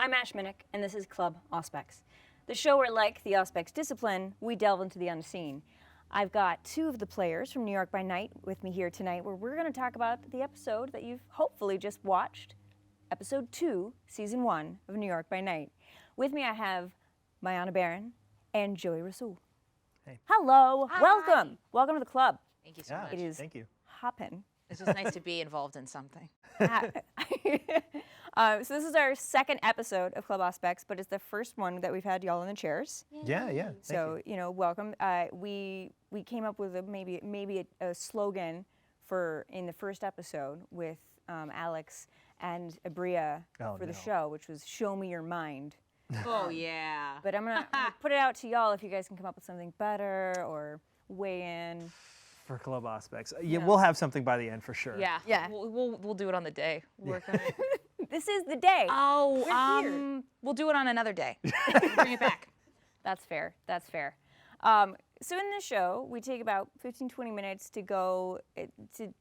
I'm Ash Minnick, and this is Club Auspex, the show where, like the Auspex discipline, we delve into the unseen. I've got two of the players from New York by Night with me here tonight, where we're going to talk about the episode that you've hopefully just watched, Episode 2, Season 1 of New York by Night. With me I have Mayanna Berrin and Joey Rassool. Hey. Hello. Hi. Welcome. Welcome to the club. Thank you so much. It is Thank you. hoppin'. It's just nice to be involved in something. So this is our second episode of Club Auspex, but it's the first one that we've had y'all in the chairs. Yeah. So welcome. We came up with maybe a slogan for in the first episode with Alex and Abria for the show, which was "Show me your mind." Oh yeah. But I'm gonna put it out to y'all if you guys can come up with something better or weigh in. For Club Auspex. Yeah, we'll have something by the end for sure. Yeah. We'll do it on the day. We'll work on it. This is the day. Oh, We're here. we'll do it on another day. Bring it back. That's fair. That's fair. So in this show, we take about 15-20 minutes to go to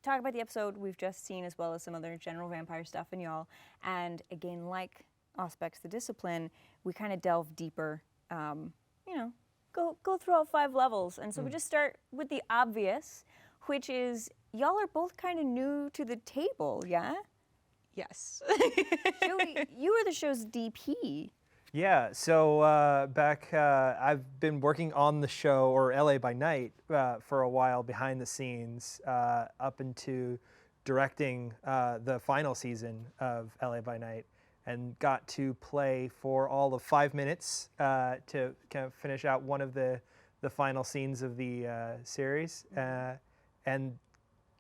talk about the episode we've just seen, as well as some other general vampire stuff and y'all. And again, like Auspex the Discipline, we kind of delve deeper. Go through all 5 levels. And so we just start with the obvious, which is y'all are both kind of new to the table, yeah? Yes. Joey, you were the show's DP. Yeah, so I've been working on the show, or LA by Night, for a while behind the scenes, up into directing the final season of LA by Night, and got to play for all of 5 minutes to kind of finish out one of the final scenes of the series, and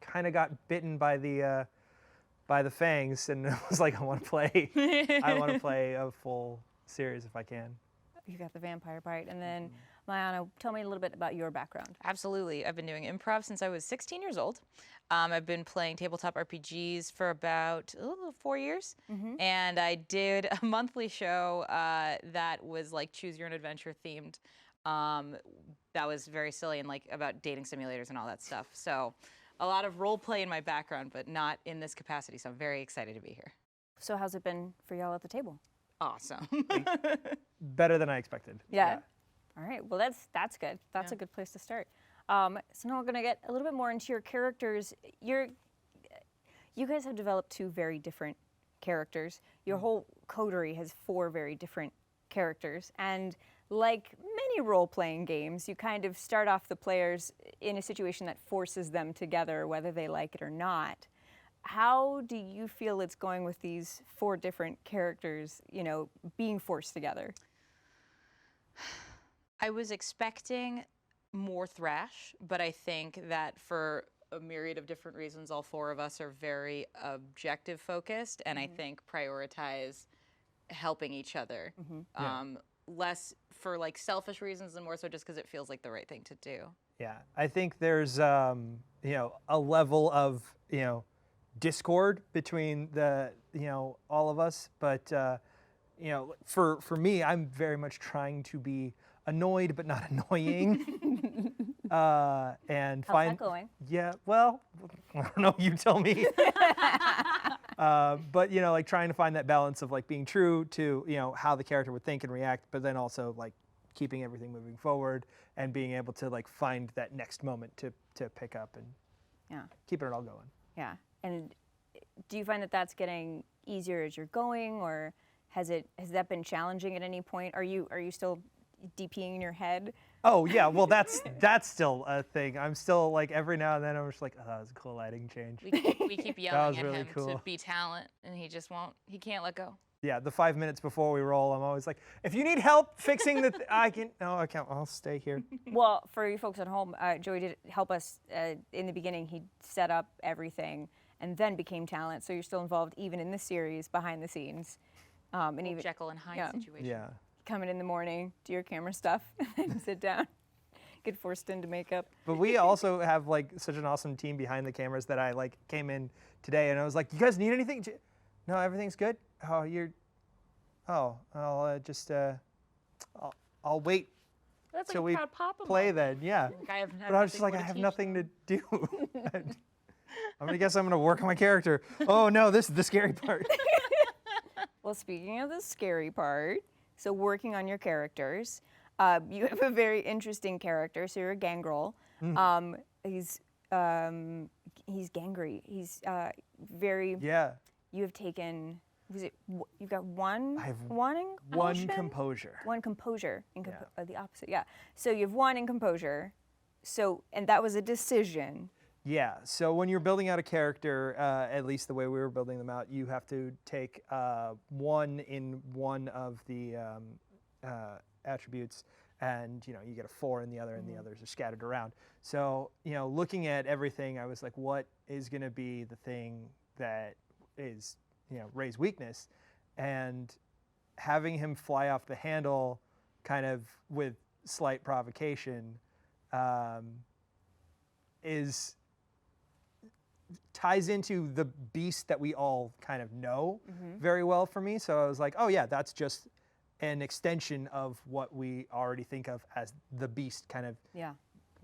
kind of got bitten by the fangs, and was like, I want to play a full series if I can. You got the vampire bite, and then Mayanna, tell me a little bit about your background. Absolutely. I've been doing improv since I was 16 years old. I've been playing tabletop RPGs for about 4 years. And I did a monthly show that was like choose your own adventure themed. That was very silly and like about dating simulators and all that stuff. So a lot of role play in my background, but not in this capacity. So I'm very excited to be here. So how's it been for y'all at the table? Awesome. Better than I expected. Yeah. All right. Well, that's good. That's a good place to start. So now we're gonna get a little bit more into your characters. You guys have developed 2 very different characters. Your whole coterie has 4 very different characters, and like many role-playing games, you kind of start off the players in a situation that forces them together, whether they like it or not. How do you feel it's going with these 4 different characters, being forced together? I was expecting more thrash, but I think that for a myriad of different reasons, all 4 of us are very objective focused, and I think prioritize helping each other. Less for like selfish reasons and more so just because it feels like the right thing to do. Yeah, I think there's a level of discord between all of us, but for me, I'm very much trying to be annoyed but not annoying. And How's that going? Yeah, well, I don't know, you tell me. But like trying to find that balance of like being true to how the character would think and react, but then also like keeping everything moving forward and being able to like find that next moment to pick up and keeping it all going. Yeah. And do you find that that's getting easier as you're going, or has that been challenging at any point? Are you still DPing in your head? Oh yeah, well that's still a thing. I'm still like every now and then I'm just like, oh, that was a cool lighting change. We keep yelling at really him cool. to be talent, and he just won't. He can't let go. Yeah, the 5 minutes before we roll, I'm always like, if you need help fixing the, I can't. I'll stay here. Well, for you folks at home, Joey did help us in the beginning. He set up everything and then became talent. So you're still involved even in this series behind the scenes. And even Jekyll and Hyde situation. Yeah. come in the morning, do your camera stuff, and sit down, get forced into makeup. But we also have like such an awesome team behind the cameras that I like came in today and I was like, you guys need anything? No, everything's good. I'll wait That's till like we a proud papa play moment. then, yeah. Like, I have But I was just like, I have nothing to do. I'm gonna work on my character. Oh no, this is the scary part. Well, speaking of the scary part, so working on your characters, you have a very interesting character. So you're a gangrel. He's gangry. He's very. Yeah. You have taken. Was it? You've got one. I have one one composure. One composure. Yeah. The opposite. Yeah. So you have one in composure. So and that was a decision. Yeah, so when you're building out a character, at least the way we were building them out, you have to take one in one of the attributes, and you get a 4 in the other, and the others are scattered around. So looking at everything, I was like, what is going to be the thing that is Ray's weakness, and having him fly off the handle, kind of with slight provocation, ties into the beast that we all kind of know very well for me. So I was like, oh yeah, that's just an extension of what we already think of as the beast kind of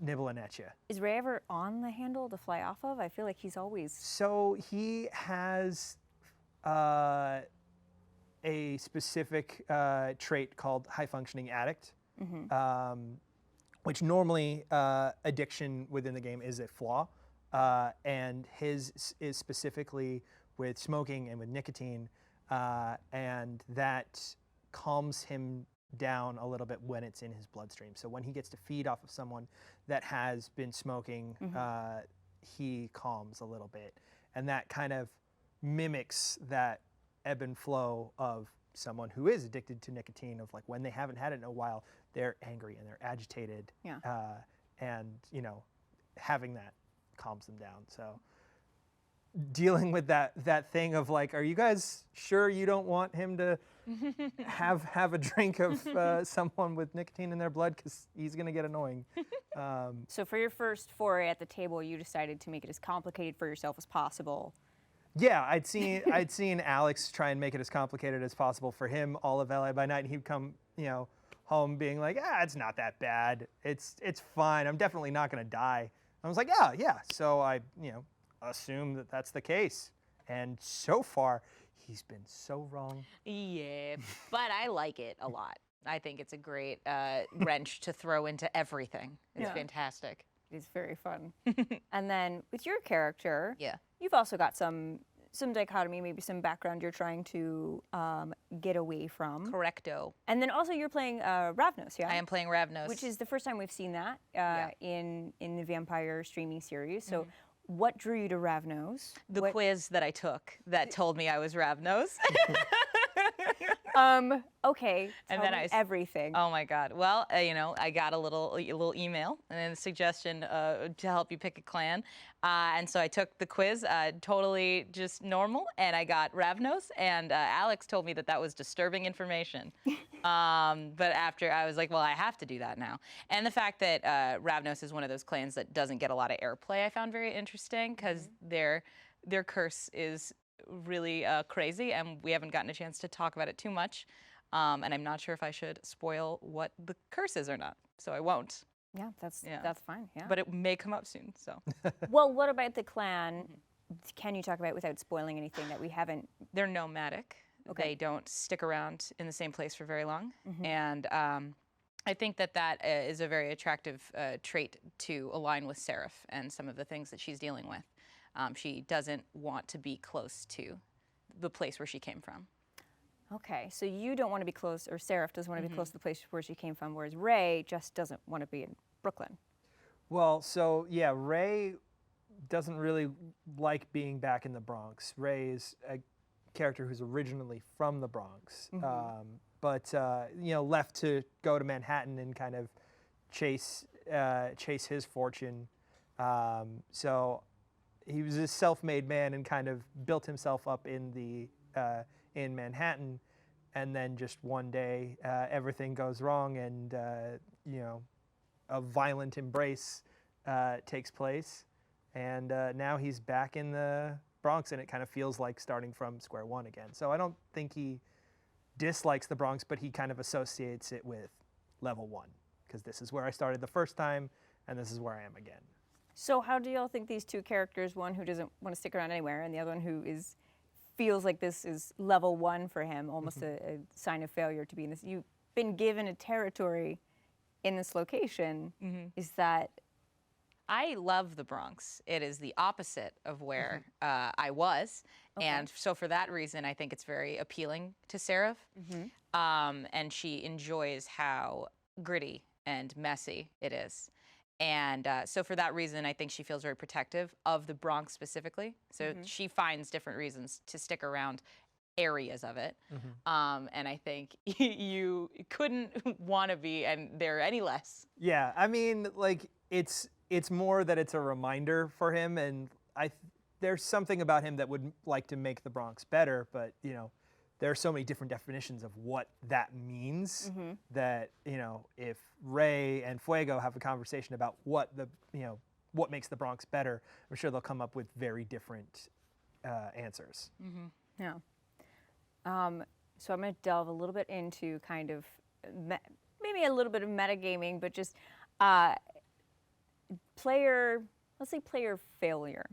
nibbling at you. Is Ray ever on the handle to fly off of? I feel like he's always. So he has a specific trait called high functioning addict, which normally addiction within the game is a flaw. And his is specifically with smoking and with nicotine, and that calms him down a little bit when it's in his bloodstream. So when he gets to feed off of someone that has been smoking, he calms a little bit. And that kind of mimics that ebb and flow of someone who is addicted to nicotine, of like when they haven't had it in a while, they're angry and they're agitated, and having that calms them down. So dealing with that thing of like, are you guys sure you don't want him to have a drink of someone with nicotine in their blood, because he's going to get annoying. So for your first foray at the table, you decided to make it as complicated for yourself as possible. Yeah, I'd seen Alex try and make it as complicated as possible for him all of LA by Night, and he'd come home being like, it's not that bad, it's fine, I'm definitely not going to die. I was like, yeah. So I, assume that that's the case. And so far, he's been so wrong. Yeah, but I like it a lot. I think it's a great wrench to throw into everything. It's fantastic. It's very fun. And then with your character, Yeah. you've also got some dichotomy, maybe some background you're trying to get away from. Correcto. And then also you're playing Ravnos, yeah? I am playing Ravnos. Which is the first time we've seen that in the vampire streaming series. So what drew you to Ravnos? the quiz that I took that told me I was Ravnos. Okay, And tell then me everything. Oh my God. Well, I got a little email and a suggestion to help you pick a clan. And so I took the quiz, totally just normal, and I got Ravnos, and Alex told me that was disturbing information. But after, I was like, well, I have to do that now. And the fact that Ravnos is one of those clans that doesn't get a lot of airplay, I found very interesting, because their curse is really crazy, and we haven't gotten a chance to talk about it too much. And I'm not sure if I should spoil what the curse is or not, so I won't. Yeah, that's fine. Yeah. But it may come up soon. So. Well, what about the clan? Can you talk about it without spoiling anything that we haven't? They're nomadic. Okay. They don't stick around in the same place for very long, and I think that is a very attractive trait to align with Serif and some of the things that she's dealing with. She doesn't want to be close to the place where she came from. Okay, so you don't want to be close, or Serif doesn't want to be close to the place where she came from, whereas Ray just doesn't want to be in Brooklyn. Well, so yeah, Ray doesn't really like being back in the Bronx. Ray is a character who's originally from the Bronx, but left to go to Manhattan and kind of chase his fortune. So he was a self-made man and kind of built himself up in Manhattan, and then just one day everything goes wrong, and a violent embrace takes place, and now he's back in the Bronx, and it kind of feels like starting from square one again. So I don't think he dislikes the Bronx, but he kind of associates it with level 1, because this is where I started the first time, and this is where I am again. So how do y'all think these two characters, one who doesn't want to stick around anywhere and the other one who is feels like this is level 1 for him, almost a sign of failure to be in this. You've been given a territory in this location. Is that... I love the Bronx. It is the opposite of where I was. And so for that reason, I think it's very appealing to Serif. And she enjoys how gritty and messy it is. And so for that reason, I think she feels very protective of the Bronx specifically. So she finds different reasons to stick around areas of it. And I think you couldn't want to be there any less. Yeah, I mean, like, it's more that it's a reminder for him, and there's something about him that would like to make the Bronx better, but, you know, there are so many different definitions of what that means that, you know, if Ray and Fuego have a conversation about what makes the Bronx better, I'm sure they'll come up with very different answers. Yeah. So I'm going to delve a little bit into kind of maybe a little bit of metagaming, but just let's say player failure.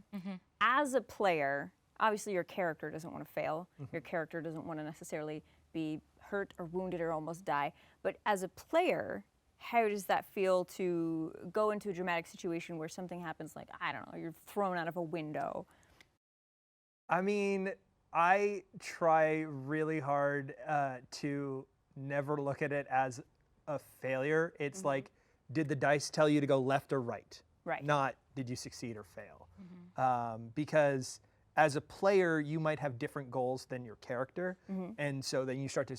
As a player, obviously your character doesn't want to fail. Your character doesn't want to necessarily be hurt or wounded or almost die. But as a player, how does that feel to go into a dramatic situation where something happens, like, I don't know, you're thrown out of a window? I mean, I try really hard to never look at it as a failure. It's like, did the dice tell you to go left or right? Right. Not did you succeed or fail. Because as a player, you might have different goals than your character. And so then you start,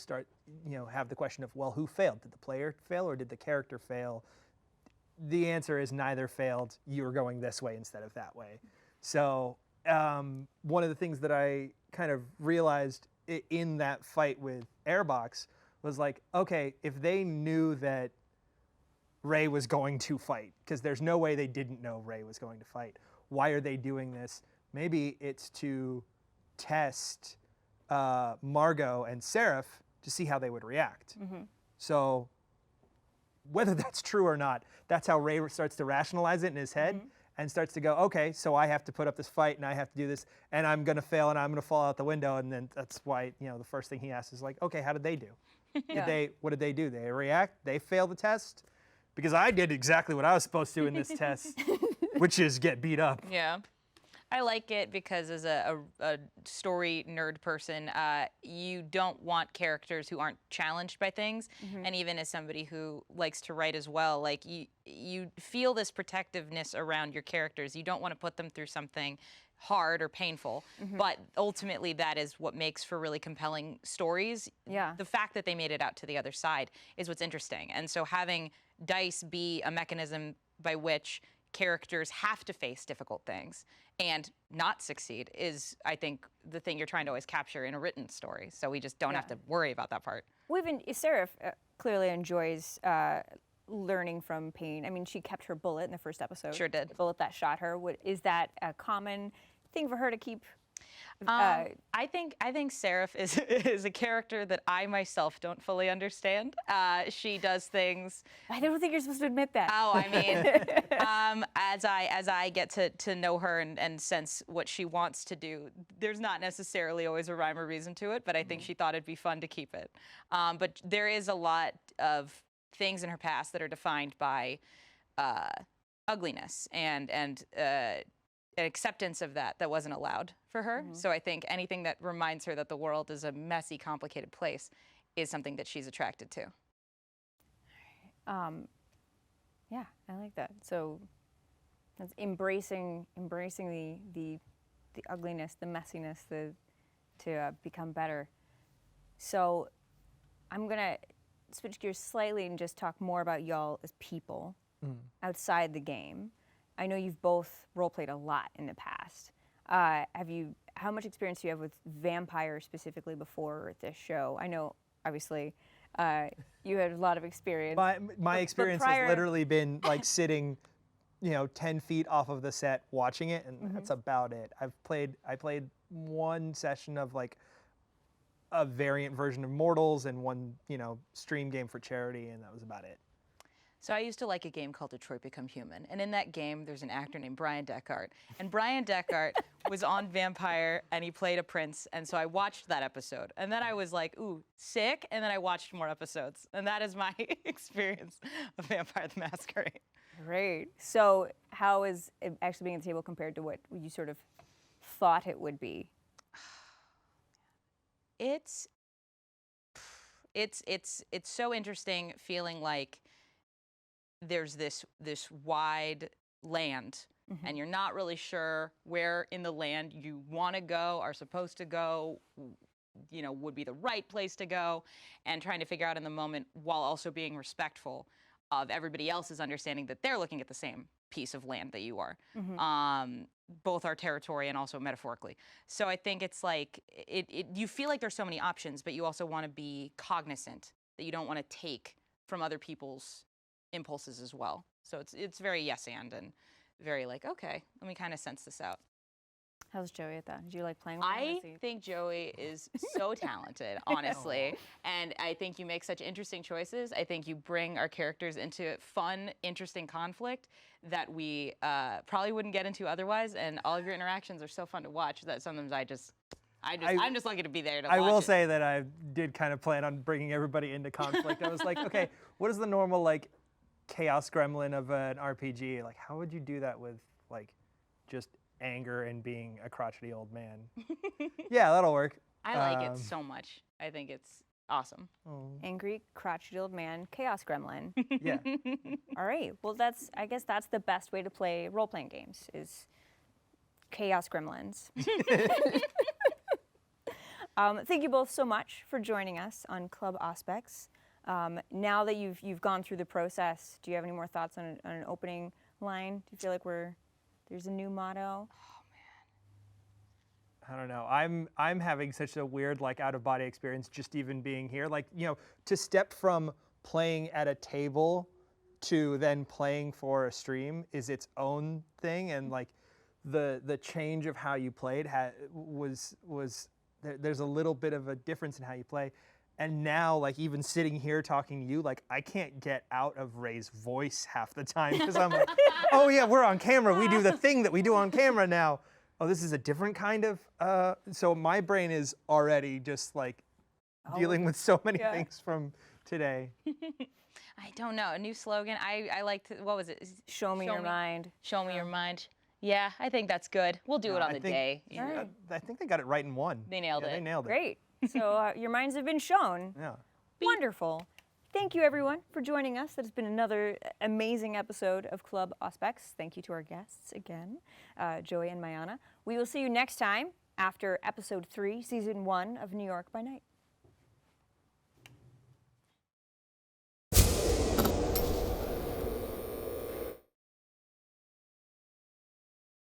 have the question of, well, who failed? Did the player fail or did the character fail? The answer is neither failed. You were going this way instead of that way. So one of the things that I kind of realized in that fight with Airbox was like, okay, if they knew that Ray was going to fight, because there's no way they didn't know Ray was going to fight, why are they doing this? Maybe it's to test Margot and Serif to see how they would react. So whether that's true or not, that's how Ray starts to rationalize it in his head and starts to go, okay, so I have to put up this fight and I have to do this and I'm going to fail and I'm going to fall out the window. And then that's why, the first thing he asks is like, okay, how did they do? What did they do? They react? They fail the test? Because I did exactly what I was supposed to in this test, which is get beat up. Yeah. I like it because as a story nerd person, you don't want characters who aren't challenged by things. And even as somebody who likes to write as well, like you feel this protectiveness around your characters. You don't want to put them through something hard or painful, but ultimately that is what makes for really compelling stories. Yeah. The fact that they made it out to the other side is what's interesting. And so having dice be a mechanism by which characters have to face difficult things and not succeed is, I think, the thing you're trying to always capture in a written story. So we just don't have to worry about that part. Well, even Serif clearly enjoys learning from pain. I mean, she kept her bullet in the first episode. Sure did. The bullet that shot her. Is that a common thing for her to keep? I think Serif is a character that I myself don't fully understand. She does things. I don't think you're supposed to admit that. Oh, I mean, as I get to know her and sense what she wants to do, there's not necessarily always a rhyme or reason to it. But I think she thought it'd be fun to keep it. But there is a lot of things in her past that are defined by ugliness and an acceptance of that wasn't allowed for her. So I think anything that reminds her that the world is a messy, complicated place is something that she's attracted to. Yeah, I like that. So that's embracing the ugliness, the messiness, to become better. So I'm gonna switch gears slightly and just talk more about y'all as people outside the game. I know you've both role-played a lot in the past. How much experience do you have with vampires specifically before this show? I know, obviously, you had a lot of experience. My experience has literally been like sitting, 10 feet off of the set watching it, and that's about it. I played one session of like a variant version of Mortals and one, stream game for charity, and that was about it. So I used to like a game called Detroit Become Human. And in that game, there's an actor named Brian Deckard. And Brian Deckard was on Vampire, and he played a prince. And so I watched that episode. And then I was like, ooh, sick. And then I watched more episodes. And that is my experience of Vampire the Masquerade. Great. So how is it actually being at the table compared to what you sort of thought it would be? It's so interesting feeling like there's this wide land, and you're not really sure where in the land you want to go, are supposed to go, you know, would be the right place to go, and trying to figure out in the moment while also being respectful of everybody else's understanding that they're looking at the same piece of land that you are, both our territory and also metaphorically. So I think it's like, you feel like there's so many options, but you also want to be cognizant that you don't want to take from other people's impulses as well. So it's very yes and very like, okay, let me kind of sense this out. How's Joey at that? Did you like playing with him? I think Joey is so talented, honestly. And I think you make such interesting choices. I think you bring our characters into fun, interesting conflict that we probably wouldn't get into otherwise. And all of your interactions are so fun to watch that sometimes I'm just lucky to be there to watch I will it. say that I did kind of plan on bringing everybody into conflict. I was like, okay, what is the normal like chaos gremlin of an RPG? Like, how would you do that with like just anger and being a crotchety old man? Yeah, that'll work. I like it so much. I think it's awesome. Angry, crotchety old man, chaos gremlin. Yeah. All right. Well, I guess that's the best way to play role-playing games is chaos gremlins. Thank you both so much for joining us on Club Auspex. Now that you've gone through the process, do you have any more thoughts on an opening line? Do you feel like there's a new motto? I don't know. I'm having such a weird like out of body experience just even being here. Like, you know, to step from playing at a table to then playing for a stream is its own thing, and like the change of how you played there's a little bit of a difference in how you play. And now, like, even sitting here talking to you, like, I can't get out of Ray's voice half the time because I'm like, oh yeah, we're on camera. We do the thing that we do on camera now. Oh, this is a different kind of, so my brain is already just like dealing with so many things from today. I don't know. A new slogan. I liked, what was it? Show me your mind. Show me your mind. Yeah, I think that's good. We'll do it on the day. All right. I think they got it right in one. They nailed it. They nailed it. Great. So your minds have been shown. Yeah. Wonderful. Thank you, everyone, for joining us. That has been another amazing episode of Club Auspex. Thank you to our guests again, Joey and Mayanna. We will see you next time after episode 3, season 1 of New York by Night.